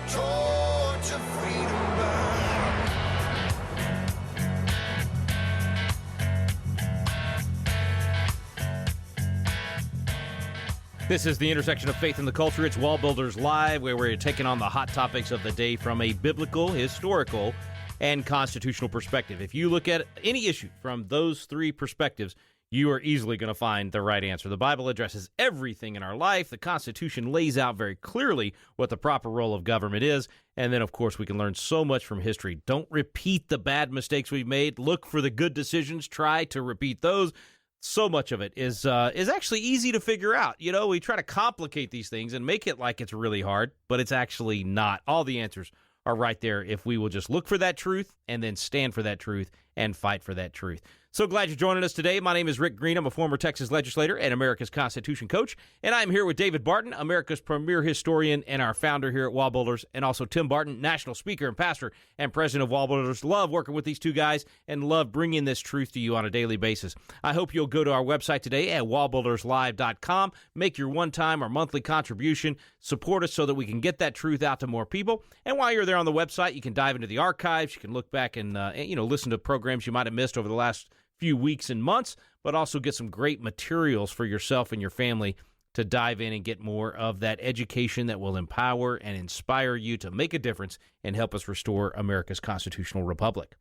torch of freedom burn. This is the intersection of faith and the culture. It's WallBuilders Live, where we're taking on the hot topics of the day from a biblical, historical, and constitutional perspective. If you look at any issue from those three perspectives, you are easily going to find the right answer. The Bible addresses everything in our life. The Constitution lays out very clearly what the proper role of government is. And then, of course, we can learn so much from history. Don't repeat the bad mistakes we've made. Look for the good decisions. Try to repeat those. So much of it is actually easy to figure out. You know, we try to complicate these things and make it like it's really hard, but it's actually not. All the answers are right there if we will just look for that truth and then stand for that truth and fight for that truth. So glad you're joining us today. My name is Rick Green. I'm a former Texas legislator and America's Constitution coach, and I'm here with David Barton, America's premier historian and our founder here at WallBuilders, and also Tim Barton, national speaker and pastor and president of WallBuilders. Love working with these two guys and love bringing this truth to you on a daily basis. I hope you'll go to our website today at wallbuilderslive.com, make your one-time or monthly contribution, support us so that we can get that truth out to more people. And while you're there on the website, you can dive into the archives. You can look back and listen to programs you might have missed over the last few weeks and months, but also get some great materials for yourself and your family to dive in and get more of that education that will empower and inspire you to make a difference and help us restore America's constitutional republic.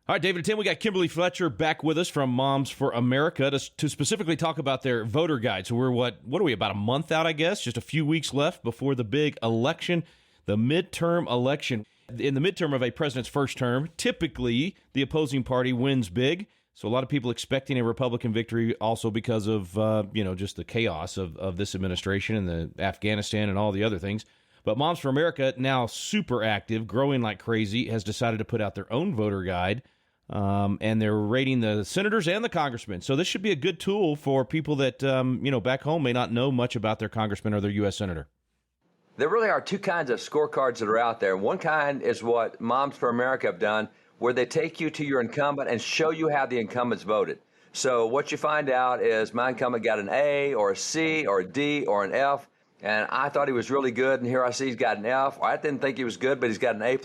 All right, David and Tim, we got Kimberly Fletcher back with us from Moms for America to specifically talk about their voter guide. So we're, what are we, about a month out, I guess? Just a few weeks left before the big election, the midterm election. In the midterm of a president's first term, typically the opposing party wins big. So a lot of people expecting a Republican victory also because of, just the chaos of this administration and the Afghanistan and all the other things. But Moms for America, now super active, growing like crazy, has decided to put out their own voter guide, and they're rating the senators and the congressmen. So this should be a good tool for people that, back home may not know much about their congressman or their U.S. senator. There really are two kinds of scorecards that are out there. One kind is what Moms for America have done, where they take you to your incumbent and show you how the incumbents voted. So what you find out is my incumbent got an A or a C or a D or an F, and I thought he was really good, and here I see he's got an F. Or I didn't think he was good, but he's got an A+.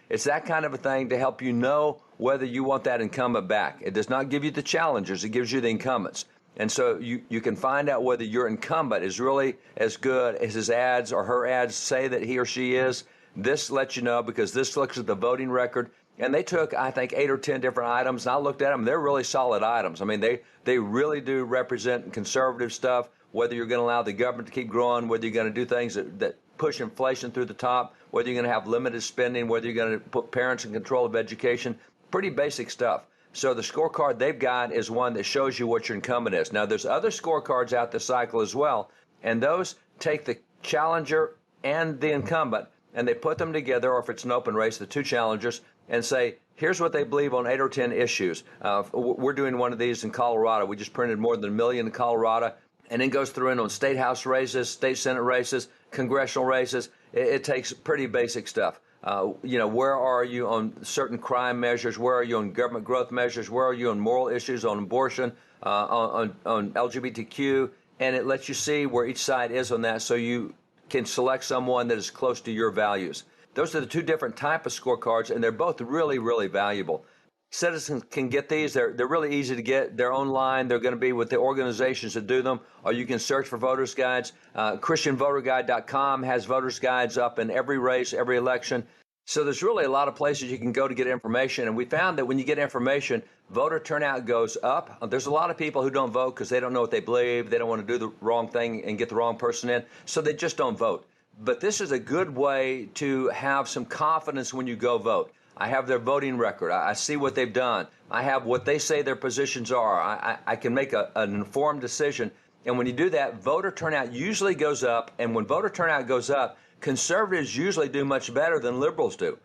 It's that kind of a thing to help you know whether you want that incumbent back. It does not give you the challengers. It gives you the incumbents. And so you can find out whether your incumbent is really as good as his ads or her ads say that he or she is. This lets you know because this looks at the voting record. And they took, I think, 8 or 10 different items, and I looked at them. They're really solid items. I mean, they really do represent conservative stuff, whether you're going to allow the government to keep growing, whether you're going to do things that push inflation through the top, whether you're going to have limited spending, whether you're going to put parents in control of education. Pretty basic stuff. So the scorecard they've got is one that shows you what your incumbent is. Now, there's other scorecards out this cycle as well, and those take the challenger and the incumbent, and they put them together, or if it's an open race, the two challengers, and say, here's what they believe on 8 or 10 issues. We're doing one of these in Colorado. We just printed more than 1 million in Colorado, and then goes through in on state house races, state senate races, congressional races. It takes pretty basic stuff. Where are you on certain crime measures? Where are you on government growth measures? Where are you on moral issues, on abortion, on LGBTQ? And it lets you see where each side is on that so you can select someone that is close to your values. Those are the two different type of scorecards, and they're both really, really valuable. Citizens can get these. They're really easy to get. They're online. They're going to be with the organizations that do them, or you can search for voters guides. ChristianVoterGuide.com has voters guides up in every race, every election. So there's really a lot of places you can go to get information, and we found that when you get information, voter turnout goes up. There's a lot of people who don't vote because they don't know what they believe. They don't want to do the wrong thing and get the wrong person in, so they just don't vote. But this is a good way to have some confidence when you go vote. I have their voting record. I see what they've done. I have what they say their positions are. I can make an informed decision. And when you do that, voter turnout usually goes up. And when voter turnout goes up, conservatives usually do much better than liberals do.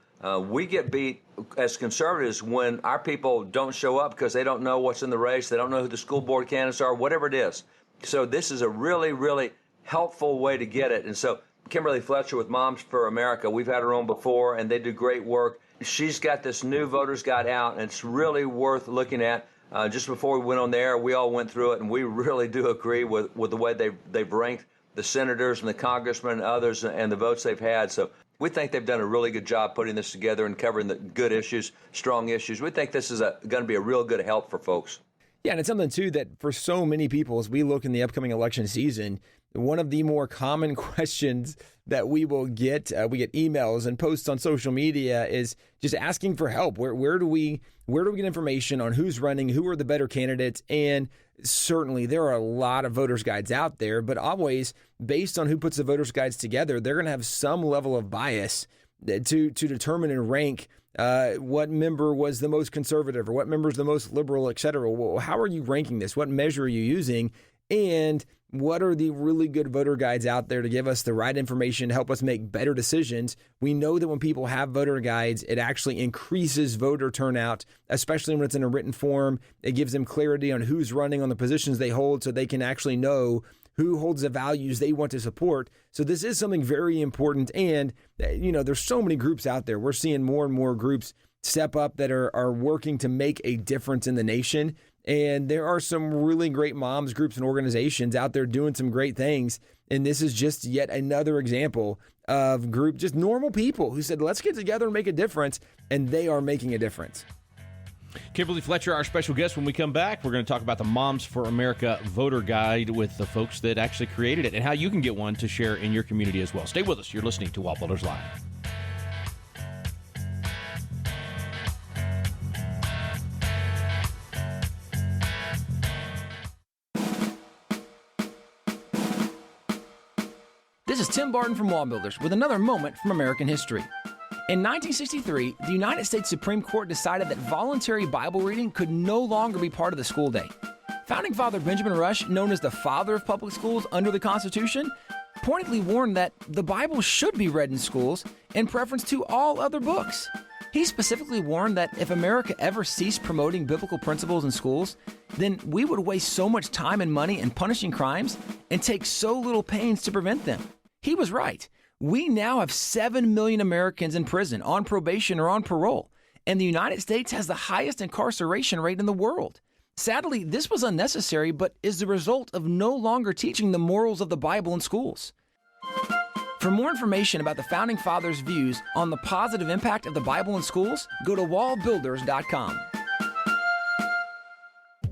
We get beat as conservatives when our people don't show up because they don't know what's in the race. They don't know who the school board candidates are, whatever it is. So this is a really, really helpful way to get it. And so Kimberly Fletcher with Moms for America, we've had her on before, and they do great work. She's got this new voters guide out, and it's really worth looking at. Just before we went on the air, we all went through it, and we really do agree with the way they've ranked the the senators and the congressmen and others and the votes they've had. So we think they've done a really good job putting this together and covering the good issues, strong issues. We think this is going to be a real good help for folks. Yeah, and it's something, too, that for so many people, as we look in the upcoming election season, one of the more common questions that we will get, we get emails and posts on social media, is just asking for help. Where do we get information on who's running, who are the better candidates? And certainly there are a lot of voters' guides out there, but always based on who puts the voters' guides together, they're going to have some level of bias to determine and rank what member was the most conservative or what member is the most liberal, et cetera. Well, how are you ranking this? What measure are you using? And what are the really good voter guides out there to give us the right information to help us make better decisions? We know that when people have voter guides, it actually increases voter turnout, especially when it's in a written form. It gives them clarity on who's running on the positions they hold so they can actually know who holds the values they want to support. So this is something very important. And, there's so many groups out there. We're seeing more and more groups step up that are working to make a difference in the nation. And there are some really great moms groups and organizations out there doing some great things. And this is just yet another example of just normal people who said, let's get together and make a difference. And they are making a difference. Kimberly Fletcher, our special guest. When we come back, we're going to talk about the Moms for America voter guide with the folks that actually created it and how you can get one to share in your community as well. Stay with us. You're listening to WallBuilders Live. This is Tim Barton from WallBuilders with another moment from American history. In 1963, the United States Supreme Court decided that voluntary Bible reading could no longer be part of the school day. Founding Father Benjamin Rush, known as the father of public schools under the Constitution, pointedly warned that the Bible should be read in schools in preference to all other books. He specifically warned that if America ever ceased promoting biblical principles in schools, then we would waste so much time and money in punishing crimes and take so little pains to prevent them. He was right. We now have 7 million Americans in prison, on probation or on parole, and the United States has the highest incarceration rate in the world. Sadly, this was unnecessary, but is the result of no longer teaching the morals of the Bible in schools. For more information about the Founding Fathers' views on the positive impact of the Bible in schools, go to wallbuilders.com.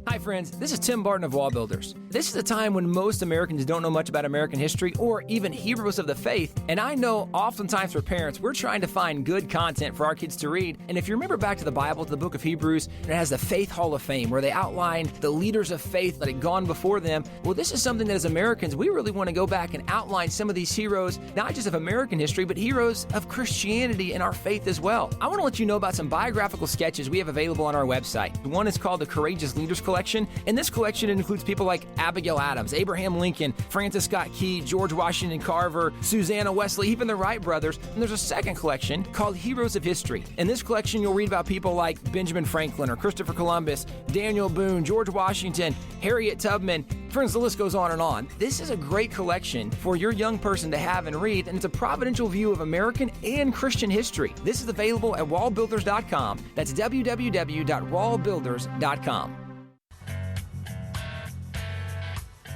Hi friends, this is Tim Barton of WallBuilders. This is a time when most Americans don't know much about American history or even heroes of the faith, and I know oftentimes for parents, we're trying to find good content for our kids to read. And if you remember back to the Bible, to the book of Hebrews, it has the Faith Hall of Fame where they outline the leaders of faith that had gone before them. Well, this is something that as Americans, we really want to go back and outline some of these heroes, not just of American history, but heroes of Christianity and our faith as well. I want to let you know about some biographical sketches we have available on our website. One is called the Courageous Leaders Collection. And this collection includes people like Abigail Adams, Abraham Lincoln, Francis Scott Key, George Washington Carver, Susanna Wesley, even the Wright brothers. And there's a second collection called Heroes of History. In this collection, you'll read about people like Benjamin Franklin or Christopher Columbus, Daniel Boone, George Washington, Harriet Tubman. Friends, the list goes on and on. This is a great collection for your young person to have and read, and it's a providential view of American and Christian history. This is available at wallbuilders.com. That's www.wallbuilders.com.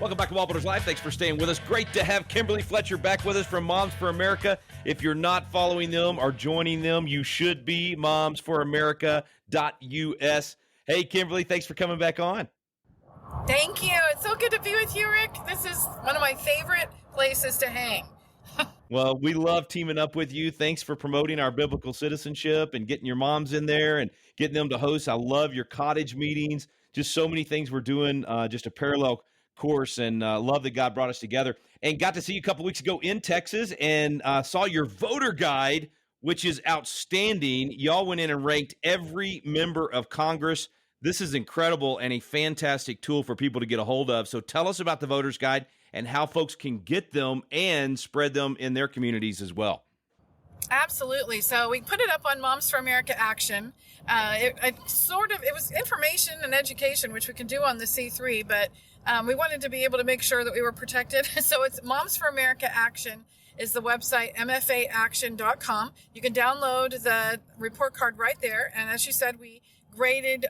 Welcome back to WallBuilders Live. Thanks for staying with us. Great to have Kimberly Fletcher back with us from Moms for America. If you're not following them or joining them, you should be. momsforamerica.us. Hey, Kimberly, thanks for coming back on. Thank you. It's so good to be with you, Rick. This is one of my favorite places to hang. Well, we love teaming up with you. Thanks for promoting our biblical citizenship and getting your moms in there and getting them to host. I love your cottage meetings. Just so many things we're doing, just a parallel course, and love that God brought us together. And got to see you a couple weeks ago in Texas and saw your voter guide, which is outstanding. Y'all went in and ranked every member of Congress. This is incredible and a fantastic tool for people to get a hold of. So tell us about the voters guide and how folks can get them and spread them in their communities as well. Absolutely. So we put it up on Moms for America Action. It was information and education, which we can do on the C3, but we wanted to be able to make sure that we were protected. So it's Moms for America Action is the website, mfaaction.com. You can download the report card right there. And as you said, we graded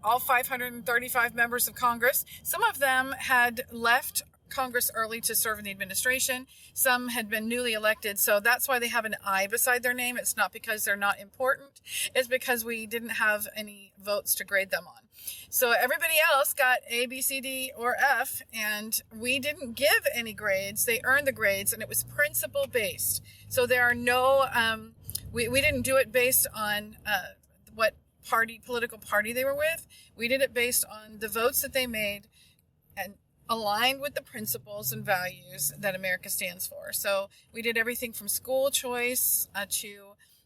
all 535 members of Congress. Some of them had left Congress early to serve in the administration. Some had been newly elected. So that's why they have an I beside their name. It's not because they're not important. It's because we didn't have any votes to grade them on. So everybody else got A, B, C, D, or F, and we didn't give any grades. They earned the grades, and it was principle based. So there are no, we didn't do it based on what political party they were with. We did it based on the votes that they made and aligned with the principles and values that America stands for. So we did everything from school choice to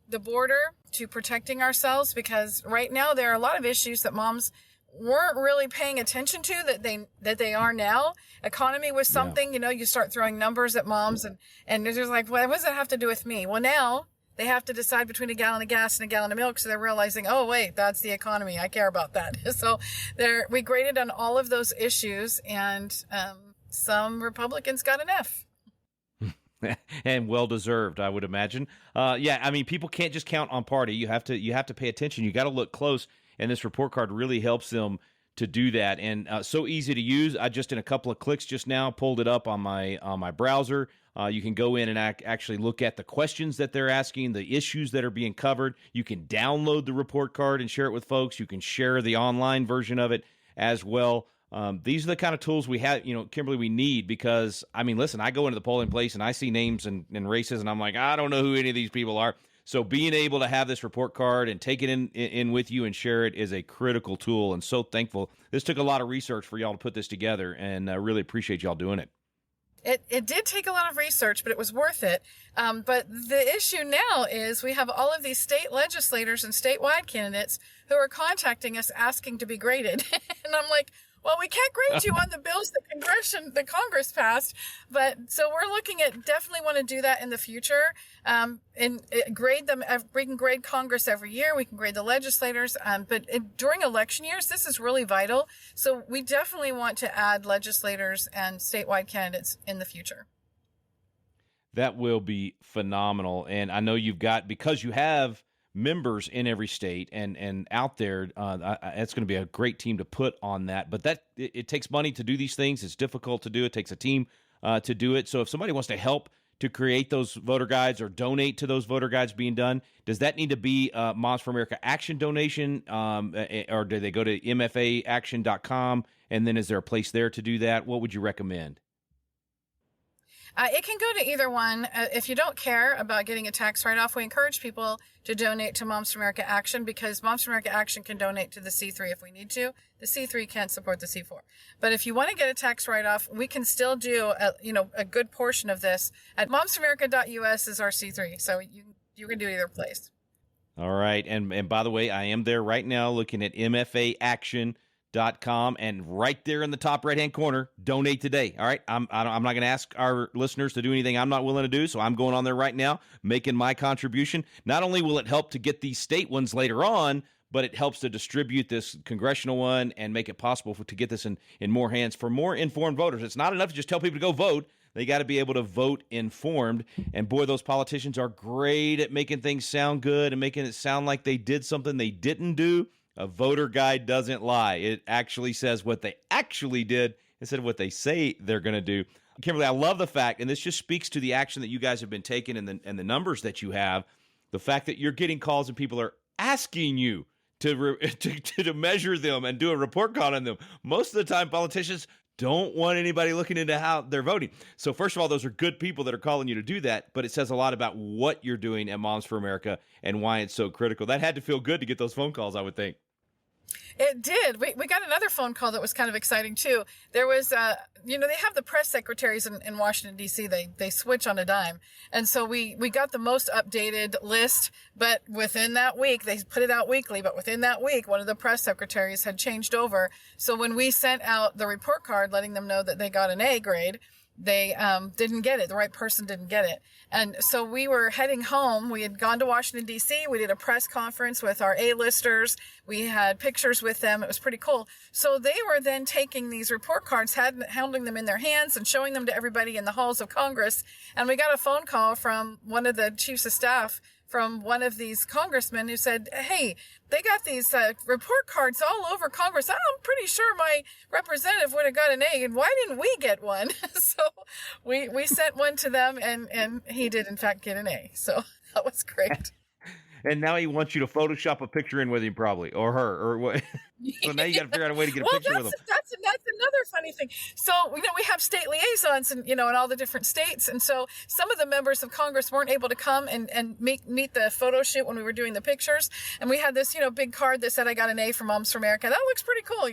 the border to protecting ourselves, because right now there are a lot of issues that moms weren't really paying attention to that they are now. Economy was something, you start throwing numbers at moms and they're just like, well, what does that have to do with me? Well, now they have to decide between a gallon of gas and a gallon of milk. So they're realizing, oh, wait, that's the economy. I care about that. So we graded on all of those issues, and some Republicans got an F. And well-deserved, I would imagine. People can't just count on party. You have to pay attention. You got to look close, and this report card really helps them to do that. And so easy to use. I just in a couple of clicks just now pulled it up on my browser. You can go in and actually look at the questions that they're asking, the issues that are being covered. You can download the report card and share it with folks. You can share the online version of it as well. These are the kind of tools we have, Kimberly, we need, because, listen, I go into the polling place and I see names and races, and I'm like, I don't know who any of these people are. So being able to have this report card and take it in with you and share it is a critical tool, and so thankful. This took a lot of research for y'all to put this together, and I really appreciate y'all doing it. It did take a lot of research, but it was worth it. But the issue now is we have all of these state legislators and statewide candidates who are contacting us asking to be graded. And I'm like, well, we can't grade you on the bills that Congress passed, but so we're looking at definitely want to do that in the future, and grade them. We can grade Congress every year. We can grade the legislators, but during election years, this is really vital. So we definitely want to add legislators and statewide candidates in the future. That will be phenomenal, and I know because you have members in every state and out there, it's going to be a great team to put on that. But it takes money to do these things. It's difficult to do. It takes a team to do it. So if somebody wants to help to create those voter guides or donate to those voter guides being done, does that need to be a Moms for America Action donation, or do they go to mfaaction.com, and then is there a place there to do that? What would you recommend? It can go to either one. If you don't care about getting a tax write-off, we encourage people to donate to Moms for America Action, because Moms for America Action can donate to the C3 if we need to. The C3 can't support the C4. But if you want to get a tax write-off, we can still do a good portion of this at momsforamerica.us is our C3. So you can do either place. All right. And by the way, I am there right now looking at mfaaction.com, and right there in the top right-hand corner, donate today. All right. I'm not going to ask our listeners to do anything I'm not willing to do, so I'm going on there right now, making my contribution. Not only will it help to get these state ones later on, but it helps to distribute this congressional one and make it possible to get this in more hands for more informed voters. It's not enough to just tell people to go vote. They got to be able to vote informed. And boy, those politicians are great at making things sound good and making it sound like they did something they didn't do. A voter guide doesn't lie. It actually says what they actually did instead of what they say they're going to do. Kimberly, I love the fact, and this just speaks to the action that you guys have been taking and the numbers that you have, the fact that you're getting calls and people are asking you to measure them and do a report card on them. Most of the time, politicians don't want anybody looking into how they're voting. So first of all, those are good people that are calling you to do that, but it says a lot about what you're doing at Moms for America and why it's so critical. That had to feel good to get those phone calls, I would think. It did. We got another phone call that was kind of exciting too. There was, they have the press secretaries in Washington, D.C. They switch on a dime. And so we got the most updated list, but within that week, they put it out weekly, but within that week, one of the press secretaries had changed over. So when we sent out the report card letting them know that they got an A grade, they didn't get it. The right person didn't get it. And so we were heading home. We had gone to Washington, D.C. We did a press conference with our A-listers. We had pictures with them. It was pretty cool. So they were then taking these report cards, holding them in their hands and showing them to everybody in the halls of Congress. And we got a phone call from one of the chiefs of staff from one of these congressmen who said, hey, they got these report cards all over Congress. I'm pretty sure my representative would have got an A, and why didn't we get one? So we sent one to them, and he did, in fact, get an A. So that was great. And now he wants you to Photoshop a picture in with him, probably, or her, or what. So now you got to figure out a way to get a picture with him. That's another funny thing. So, we have state liaisons in all the different states. And so some of the members of Congress weren't able to come and meet the photo shoot when we were doing the pictures. And we had this, big card that said, I got an A from Moms for America. That looks pretty cool,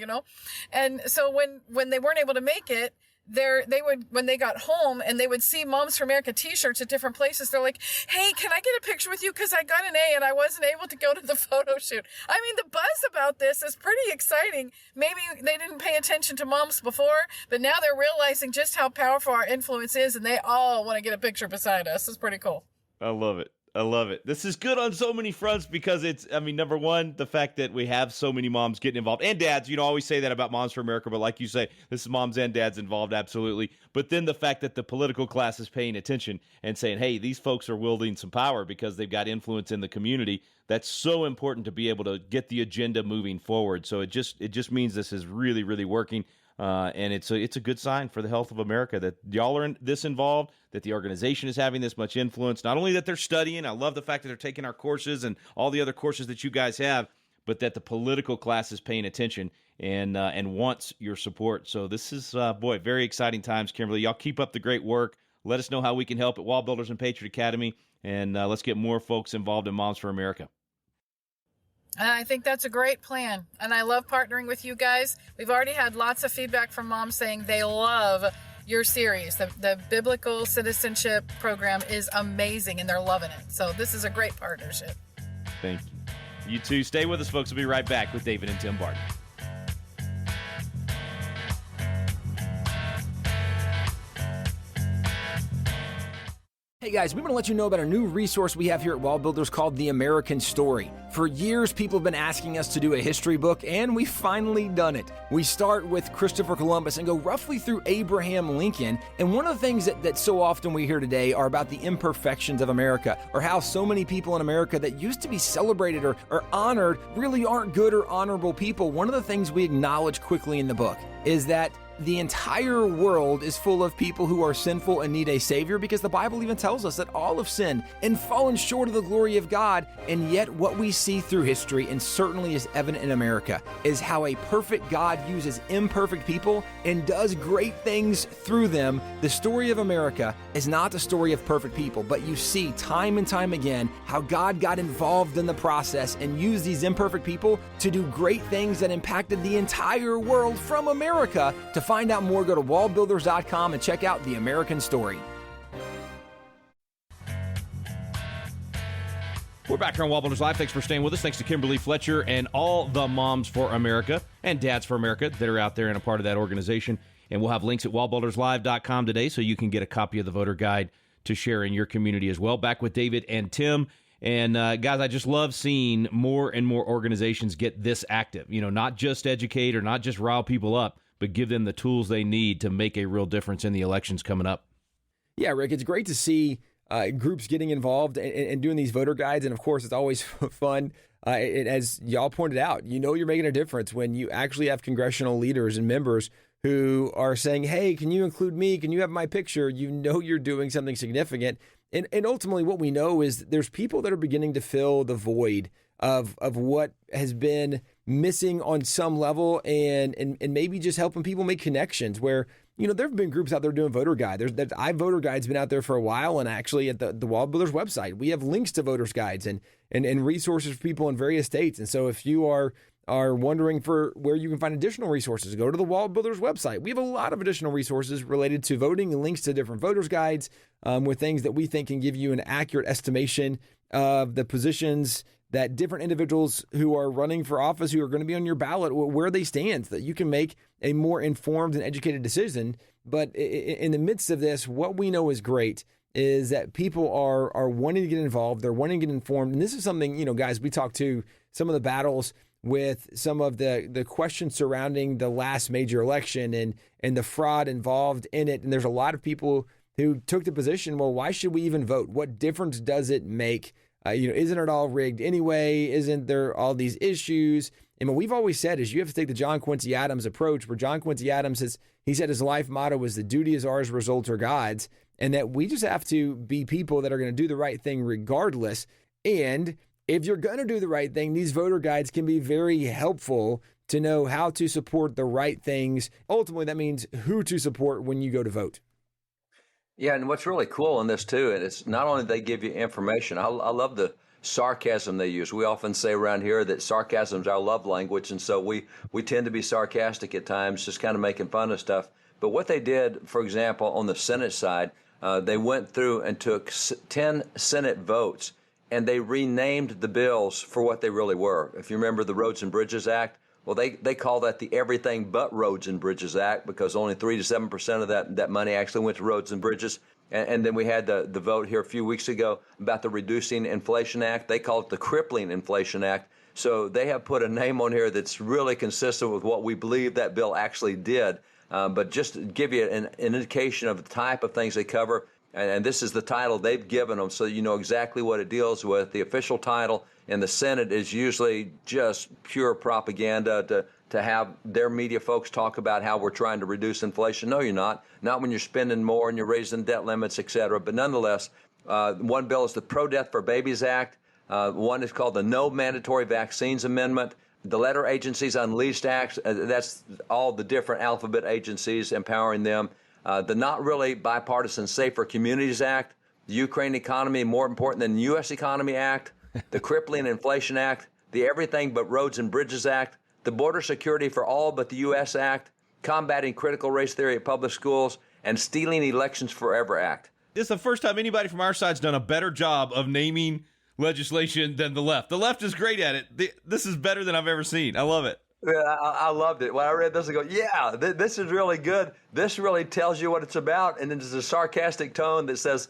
And so when they weren't able to make it, they would, when they got home and they would see Moms for America t-shirts at different places, they're like, hey, can I get a picture with you? Because I got an A and I wasn't able to go to the photo shoot. I mean, the buzz about this is pretty exciting. Maybe they didn't pay attention to moms before, but now they're realizing just how powerful our influence is, and they all want to get a picture beside us. It's pretty cool. I love it. I love it. This is good on so many fronts because number one, the fact that we have so many moms getting involved and dads, always say that about Moms for America, but like you say, this is moms and dads involved. Absolutely. But then the fact that the political class is paying attention and saying, hey, these folks are wielding some power because they've got influence in the community. That's so important to be able to get the agenda moving forward. So it just means this is really, really working. And it's a good sign for the health of America that y'all are this involved, that the organization is having this much influence. Not only that they're studying, I love the fact that they're taking our courses and all the other courses that you guys have, but that the political class is paying attention and wants your support. So this is, very exciting times, Kimberly. Y'all keep up the great work. Let us know how we can help at WallBuilders and Patriot Academy, and let's get more folks involved in Moms for America. I think that's a great plan, and I love partnering with you guys. We've already had lots of feedback from moms saying they love your series. The Biblical Citizenship Program is amazing, and they're loving it. So this is a great partnership. Thank you. You too. Stay with us, folks. We'll be right back with David and Tim Barton. Hey guys, we want to let you know about a new resource we have here at WallBuilders called The American Story. For years, people have been asking us to do a history book, and we've finally done it. We start with Christopher Columbus and go roughly through Abraham Lincoln, and one of the things that so often we hear today are about the imperfections of America, or how so many people in America that used to be celebrated or honored really aren't good or honorable people. One of the things we acknowledge quickly in the book is that the entire world is full of people who are sinful and need a Savior, because the Bible even tells us that all have sinned and fallen short of the glory of God. And yet what we see through history, and certainly is evident in America, is how a perfect God uses imperfect people and does great things through them. The story of America is not the story of perfect people, but you see time and time again how God got involved in the process and used these imperfect people to do great things that impacted the entire world from America. To find out more, go to wallbuilders.com and check out The American Story. We're back here on WallBuilders Live. Thanks for staying with us. Thanks to Kimberly Fletcher and all the Moms for America and Dads for America that are out there and a part of that organization. And we'll have links at wallbuilderslive.com today so you can get a copy of the voter guide to share in your community as well. Back with David and Tim. And guys, I just love seeing more and more organizations get this active. Not just educate or not just rile people up, but give them the tools they need to make a real difference in the elections coming up. Yeah, Rick, it's great to see groups getting involved and doing these voter guides. And of course, it's always fun. As y'all pointed out, you're making a difference when you actually have congressional leaders and members who are saying, hey, can you include me? Can you have my picture? You're doing something significant. And ultimately what we know is there's people that are beginning to fill the void of what has been missing on some level, and maybe just helping people make connections where, there have been groups out there doing voter guide. iVoter Guide's been out there for a while, and actually at the WallBuilders website, we have links to voters guides and resources for people in various states. And so if you are wondering for where you can find additional resources, go to the WallBuilders website. We have a lot of additional resources related to voting and links to different voters guides with things that we think can give you an accurate estimation of the positions that different individuals who are running for office, who are going to be on your ballot, where they stand, so that you can make a more informed and educated decision. But in the midst of this, what we know is great is that people are wanting to get involved. They're wanting to get informed. And this is something, guys, we talked to some of the battles with some of the questions surrounding the last major election and the fraud involved in it. And there's a lot of people who took the position, well, why should we even vote? What difference does it make Isn't it all rigged anyway? Isn't there all these issues? And what we've always said is you have to take the John Quincy Adams approach, where John Quincy Adams he said his life motto was the duty is ours, results are God's, and that we just have to be people that are going to do the right thing regardless. And if you're going to do the right thing, these voter guides can be very helpful to know how to support the right things. Ultimately, that means who to support when you go to vote. Yeah, and what's really cool in this too, and it's not only they give you information. I love the sarcasm they use. We often say around here that sarcasm is our love language, and so we tend to be sarcastic at times, just kind of making fun of stuff. But what they did, for example, on the Senate side, they went through and took 10 Senate votes, and they renamed the bills for what they really were. If you remember the Roads and Bridges Act, well, they call that the Everything But Roads and Bridges Act, because only 3 to 7% of that money actually went to roads and bridges. And then we had the vote here a few weeks ago about the Reducing Inflation Act. They call it the Crippling Inflation Act. So they have put a name on here that's really consistent with what we believe that bill actually did. But just to give you an indication of the type of things they cover, and this is the title they've given them, so you know exactly what it deals with. The official title in the Senate is usually just pure propaganda to have their media folks talk about how we're trying to reduce inflation. No, you're not. Not when you're spending more and you're raising debt limits, et cetera. But nonetheless, one bill is the Pro-Death for Babies Act. One is called the No Mandatory Vaccines Amendment. The Letter Agencies Unleashed Act, that's all the different alphabet agencies, empowering them. The Not Really Bipartisan Safer Communities Act, the Ukraine Economy More Important Than the U.S. Economy Act, the Crippling Inflation Act, the Everything But Roads and Bridges Act, the Border Security for All But the U.S. Act, Combating Critical Race Theory at Public Schools, and Stealing Elections Forever Act. This is the first time anybody from our side's done a better job of naming legislation than the left. The left is great at it. This is better than I've ever seen. I love it. Yeah, I loved it. When I read this, I go, yeah, this is really good. This really tells you what it's about. And then there's a sarcastic tone that says,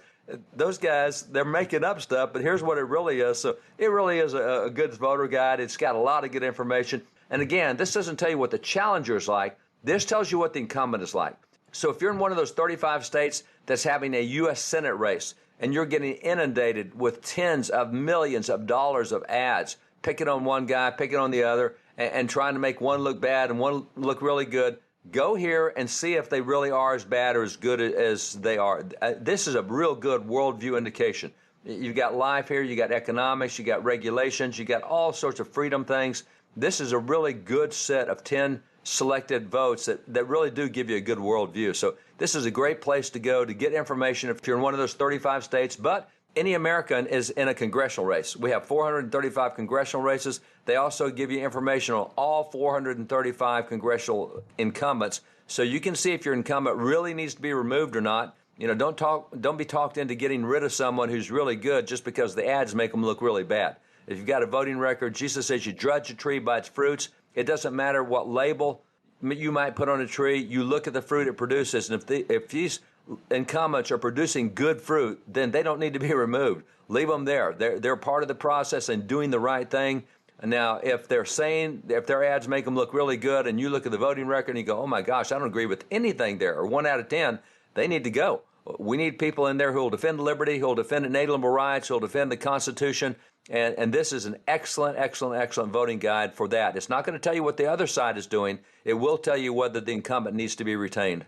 those guys, they're making up stuff, but here's what it really is. So it really is a good voter guide. It's got a lot of good information. And again, this doesn't tell you what the challenger is like. This tells you what the incumbent is like. So if you're in one of those 35 states that's having a U.S. Senate race and you're getting inundated with tens of millions of dollars of ads, picking on one guy, picking on the other, and trying to make one look bad and one look really good, go here and see if they really are as bad or as good as they are. This is a real good worldview indication. You've got life here, you got economics, you got regulations, you got all sorts of freedom things. This is a really good set of 10 selected votes that really do give you a good worldview. So this is a great place to go to get information if you're in one of those 35 states. But any American is in a congressional race. We have 435 congressional races. They also give you information on all 435 congressional incumbents, so you can see if your incumbent really needs to be removed or not. You know, don't be talked into getting rid of someone who's really good just because the ads make them look really bad. If you've got a voting record, Jesus says you judge a tree by its fruits. It doesn't matter what label you might put on a tree. You look at the fruit it produces, and if these incumbents are producing good fruit, then they don't need to be removed. Leave them there. They're part of the process and doing the right thing. Now, if their ads make them look really good, and you look at the voting record and you go, oh my gosh, I don't agree with anything there, or 1 out of 10, they need to go. We need people in there who will defend liberty, who will defend inalienable rights, who will defend the Constitution. And this is an excellent, excellent, excellent voting guide for that. It's not going to tell you what the other side is doing. It will tell you whether the incumbent needs to be retained.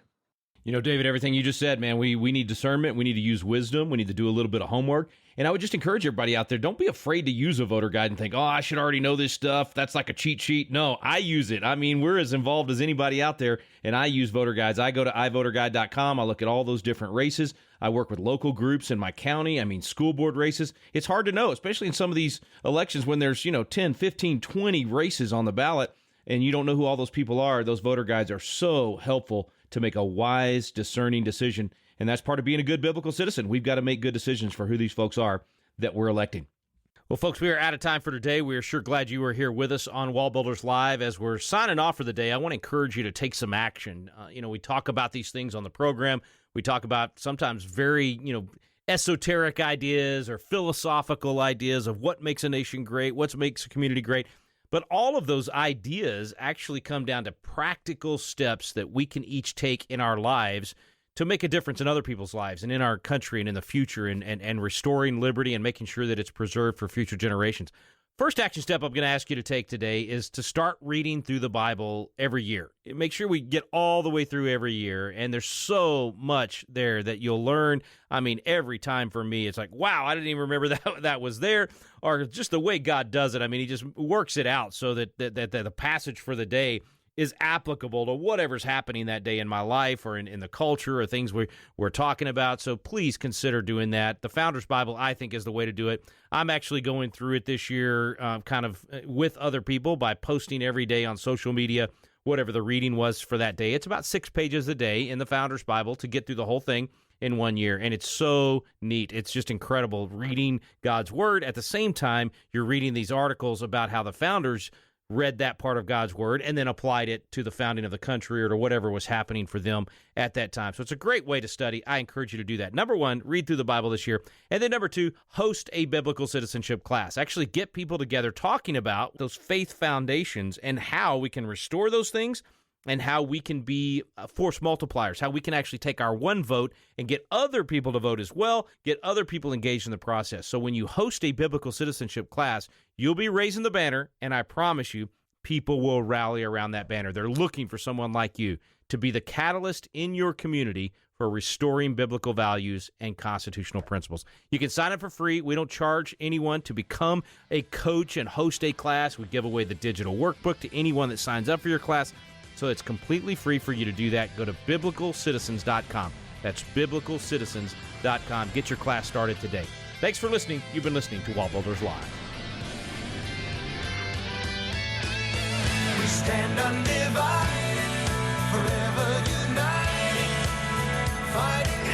You know, David, everything you just said, man, we need discernment. We need to use wisdom. We need to do a little bit of homework. And I would just encourage everybody out there, don't be afraid to use a voter guide and think, oh, I should already know this stuff. That's like a cheat sheet. No, I use it. I mean, we're as involved as anybody out there, and I use voter guides. I go to ivoterguide.com. I look at all those different races. I work with local groups in my county. I mean, school board races. It's hard to know, especially in some of these elections when there's, 10, 15, 20 races on the ballot, and you don't know who all those people are. Those voter guides are so helpful to make a wise, discerning decision. And that's part of being a good biblical citizen. We've got to make good decisions for who these folks are that we're electing. Well, folks, we are out of time for today. We are sure glad you were here with us on WallBuilders Live. As we're signing off for the day, I want to encourage you to take some action. We talk about these things on the program. We talk about sometimes very, esoteric ideas or philosophical ideas of what makes a nation great, what makes a community great. But all of those ideas actually come down to practical steps that we can each take in our lives to make a difference in other people's lives and in our country and in the future and restoring liberty and making sure that it's preserved for future generations. First action step I'm going to ask you to take today is to start reading through the Bible every year. Make sure we get all the way through every year, and there's so much there that you'll learn. I mean, every time for me, it's like, wow, I didn't even remember that was there, or just the way God does it. I mean, he just works it out so that the passage for the day is applicable to whatever's happening that day in my life or in the culture or things we're talking about. So please consider doing that. The Founders Bible, I think, is the way to do it. I'm actually going through it this year kind of with other people by posting every day on social media whatever the reading was for that day. It's about 6 pages a day in the Founders Bible to get through the whole thing in 1 year, and it's so neat. It's just incredible reading God's Word. At the same time, you're reading these articles about how the founders read that part of God's Word and then applied it to the founding of the country or to whatever was happening for them at that time. So it's a great way to study. I encourage you to do that. Number one, read through the Bible this year. And then number two, host a biblical citizenship class. Actually get people together talking about those faith foundations and how we can restore those things and how we can be force multipliers, how we can actually take our one vote and get other people to vote as well, get other people engaged in the process. So when you host a biblical citizenship class, you'll be raising the banner, and I promise you, people will rally around that banner. They're looking for someone like you to be the catalyst in your community for restoring biblical values and constitutional principles. You can sign up for free. We don't charge anyone to become a coach and host a class. We give away the digital workbook to anyone that signs up for your class. So it's completely free for you to do that. Go to biblicalcitizens.com. That's biblicalcitizens.com. Get your class started today. Thanks for listening. You've been listening to WallBuilders Live. We stand undivided, forever united, fighting